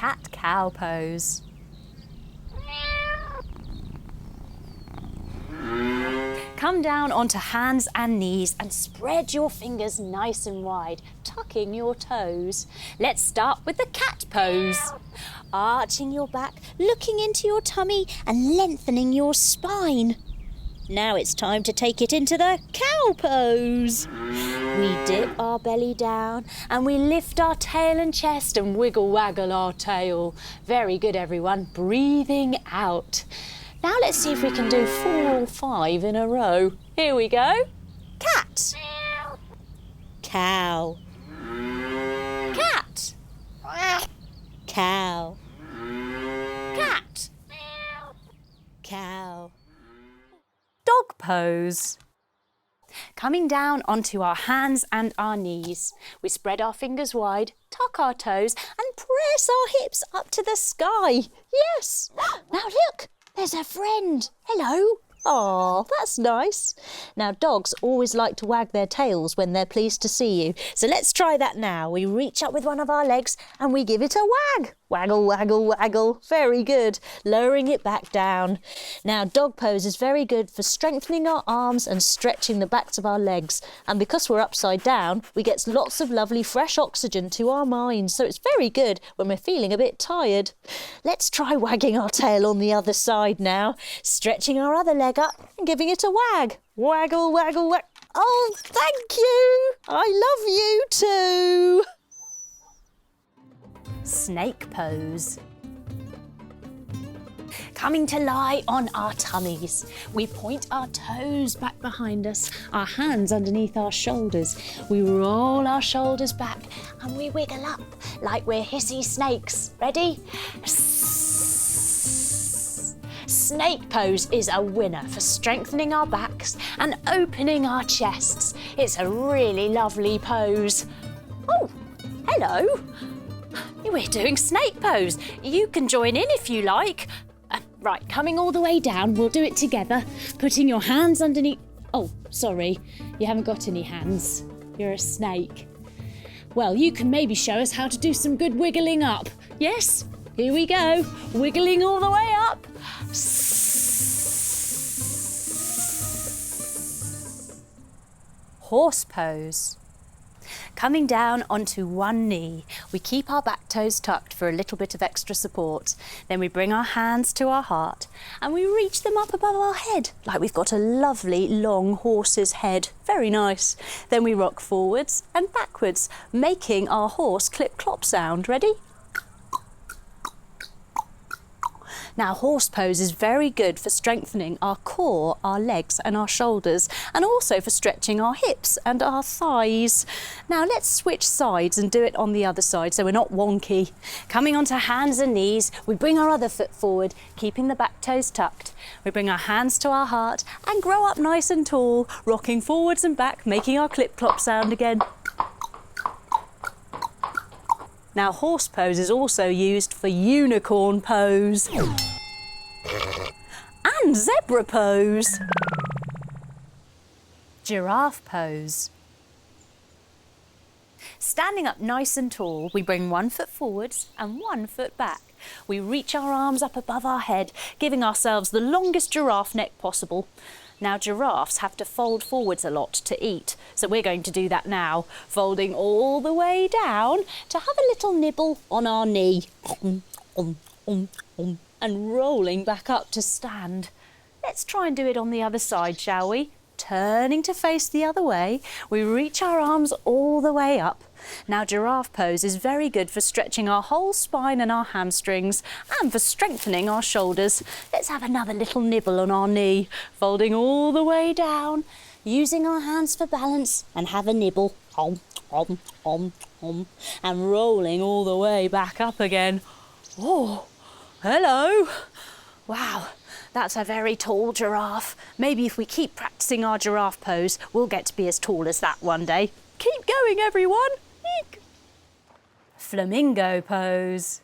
cat-cow pose. Come down onto hands and knees and spread your fingers nice and wide, tucking your toes. Let's start with the cat pose. Arching your back, looking into your tummy and lengthening your spine. Now it's time to take it into the cow pose. We dip our belly down and we lift our tail and chest and wiggle waggle our tail. Very good, everyone. Breathing out. Now let's see if we can do 4 or 5 in a row. Here we go. Cat. Cow. Cat. Cow. Cat. Cow. Dog pose. Coming down onto our hands and our knees. We spread our fingers wide, tuck our toes and press our hips up to the sky. Yes. Now look. There's a friend. Hello. Oh, that's nice. Now, dogs always like to wag their tails when they're pleased to see you. So let's try that now. We reach up with one of our legs and we give it a wag. Waggle, waggle, waggle. Very good. Lowering it back down. Now, dog pose is very good for strengthening our arms and stretching the backs of our legs. And because we're upside down, we get lots of lovely fresh oxygen to our minds. So it's very good when we're feeling a bit tired. Let's try wagging our tail on the other side now. Stretching our other leg up and giving it a wag. Waggle, waggle, wag. Oh, thank you. I love you too. Snake pose. Coming to lie on our tummies. We point our toes back behind us, our hands underneath our shoulders. We roll our shoulders back and we wiggle up like we're hissy snakes. Ready? Snake pose is a winner for strengthening our backs and opening our chests. It's a really lovely pose. Oh, hello. We're doing snake pose. You can join in if you like. Right, coming all the way down, we'll do it together. Putting your hands underneath... Oh, sorry, you haven't got any hands. You're a snake. Well, you can maybe show us how to do some good wiggling up. Yes? Here we go. Wiggling all the way up. Horse pose. Coming down onto one knee, we keep our back toes tucked for a little bit of extra support. Then we bring our hands to our heart and we reach them up above our head like we've got a lovely long horse's head. Very nice. Then we rock forwards and backwards, making our horse clip-clop sound. Ready? Now, horse pose is very good for strengthening our core, our legs and our shoulders, and also for stretching our hips and our thighs. Now, let's switch sides and do it on the other side so we're not wonky. Coming onto hands and knees, we bring our other foot forward, keeping the back toes tucked. We bring our hands to our heart and grow up nice and tall, rocking forwards and back, making our clip-clop sound again. Now, horse pose is also used for unicorn pose and zebra pose. Giraffe pose. Standing up nice and tall, we bring one foot forwards and one foot back. We reach our arms up above our head, giving ourselves the longest giraffe neck possible. Now, giraffes have to fold forwards a lot to eat, so we're going to do that now, folding all the way down to have a little nibble on our knee, and rolling back up to stand. Let's try and do it on the other side, shall we? Turning to face the other way, we reach our arms all the way up. Now, giraffe pose is very good for stretching our whole spine and our hamstrings and for strengthening our shoulders. Let's have another little nibble on our knee, folding all the way down, using our hands for balance and have a nibble, and rolling all the way back up again. Oh, hello. Wow. That's a very tall giraffe. Maybe if we keep practicing our giraffe pose, we'll get to be as tall as that one day. Keep going, everyone. Eek. Flamingo pose.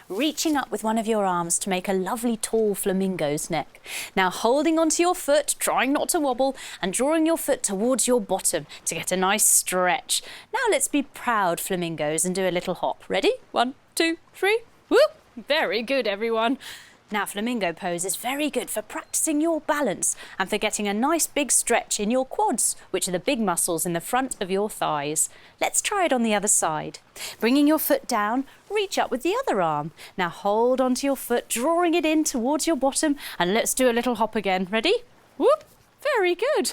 reaching up with one of your arms to make a lovely tall flamingo's neck. Now holding onto your foot, trying not to wobble, and drawing your foot towards your bottom to get a nice stretch. Now let's be proud flamingos and do a little hop. Ready? 1, 2, 3. Whoop! Very good, everyone. Now, flamingo pose is very good for practicing your balance and for getting a nice big stretch in your quads, which are the big muscles in the front of your thighs. Let's try it on the other side. Bringing your foot down, reach up with the other arm. Now hold onto your foot, drawing it in towards your bottom, and let's do a little hop again. Ready? Whoop! Very good.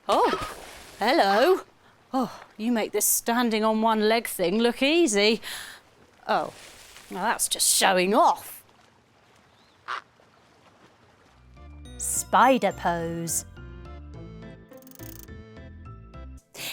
Oh, hello. Oh, you make this standing on one leg thing look easy. Oh, now that's just showing off. Spider pose.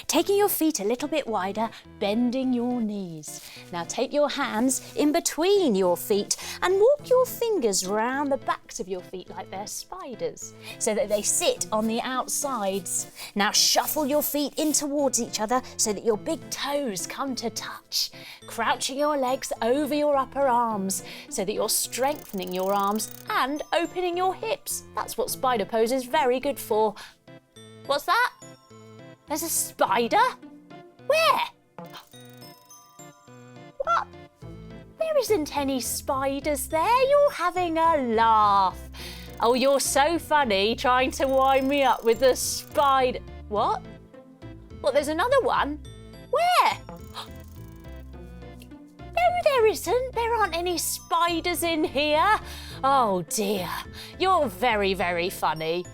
Taking your feet a little bit wider, bending your knees. Now take your hands in between your feet and walk your fingers round the backs of your feet like they're spiders, so that they sit on the outsides. Now shuffle your feet in towards each other so that your big toes come to touch. Crouching your legs over your upper arms so that you're strengthening your arms and opening your hips. That's what spider pose is very good for. What's that? There's a spider? Where? What? There isn't any spiders there. You're having a laugh. Oh, you're so funny trying to wind me up with the spider. What? Well, there's another one. Where? No, there isn't. There aren't any spiders in here. Oh dear. You're very, very funny.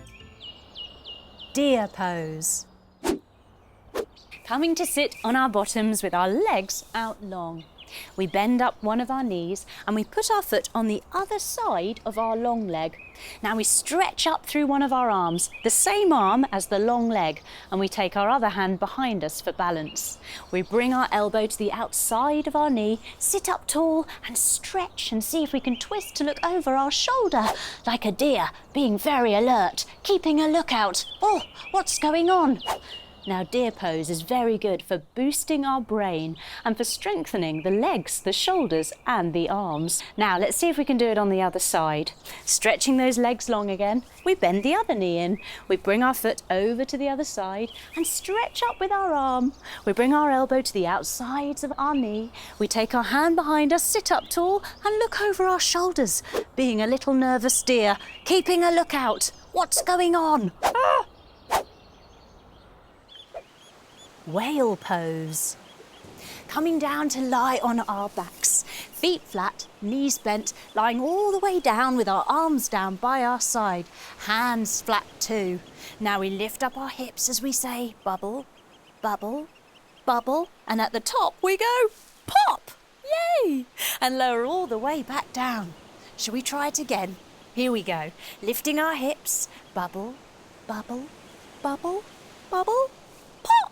Deer pose. Coming to sit on our bottoms with our legs out long. We bend up one of our knees and we put our foot on the other side of our long leg. Now we stretch up through one of our arms, the same arm as the long leg, and we take our other hand behind us for balance. We bring our elbow to the outside of our knee, sit up tall and stretch and see if we can twist to look over our shoulder like a deer, being very alert, keeping a lookout. Oh, what's going on? Now, deer pose is very good for boosting our brain and for strengthening the legs, the shoulders and the arms. Now, let's see if we can do it on the other side. Stretching those legs long again, we bend the other knee in. We bring our foot over to the other side and stretch up with our arm. We bring our elbow to the outsides of our knee. We take our hand behind us, sit up tall and look over our shoulders, being a little nervous deer, keeping a lookout. What's going on? Ah! Whale pose. Coming down to lie on our backs, feet flat, knees bent, lying all the way down with our arms down by our side, hands flat too. Now we lift up our hips as we say bubble, bubble, bubble, and at the top we go pop, yay, and lower all the way back down. Shall we try it again? Here we go, lifting our hips, bubble, bubble, bubble, bubble, pop.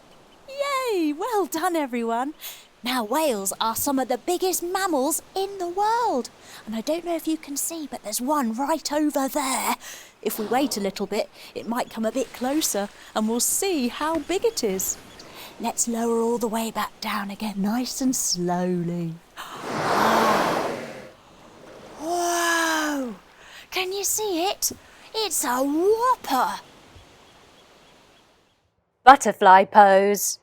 Yay! Well done, everyone. Now, whales are some of the biggest mammals in the world. And I don't know if you can see, but there's one right over there. If we wait a little bit, it might come a bit closer and we'll see how big it is. Let's lower all the way back down again, nice and slowly. Whoa! Can you see it? It's a whopper. Butterfly pose.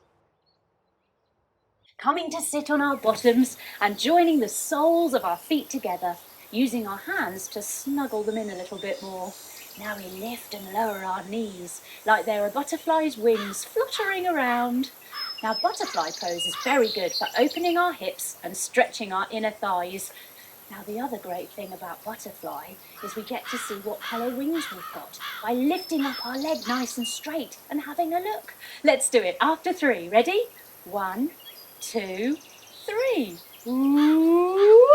Coming to sit on our bottoms and joining the soles of our feet together, using our hands to snuggle them in a little bit more. Now we lift and lower our knees like there are butterflies' wings fluttering around. Now butterfly pose is very good for opening our hips and stretching our inner thighs. Now the other great thing about butterfly is we get to see what colour wings we've got by lifting up our leg nice and straight and having a look. Let's do it after 3. Ready? 1, 2, 3. Ooh.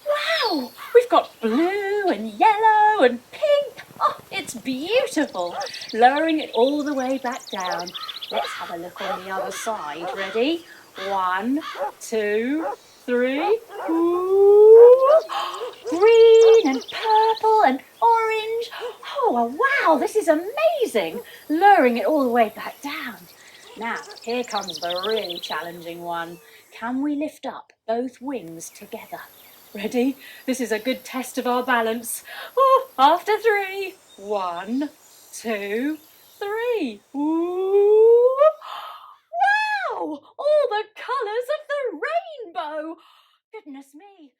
Wow! We've got blue and yellow and pink. Oh, it's beautiful. Lowering it all the way back down. Let's have a look on the other side. Ready? 1, 2, 3. Ooh. Green and purple and orange. Oh, wow, this is amazing. Lowering it all the way back down. Now, here comes the really challenging one. Can we lift up both wings together? Ready? This is a good test of our balance. Oh, after 3. 1, 2, 3. Ooh. Wow! All the colours of the rainbow! Goodness me,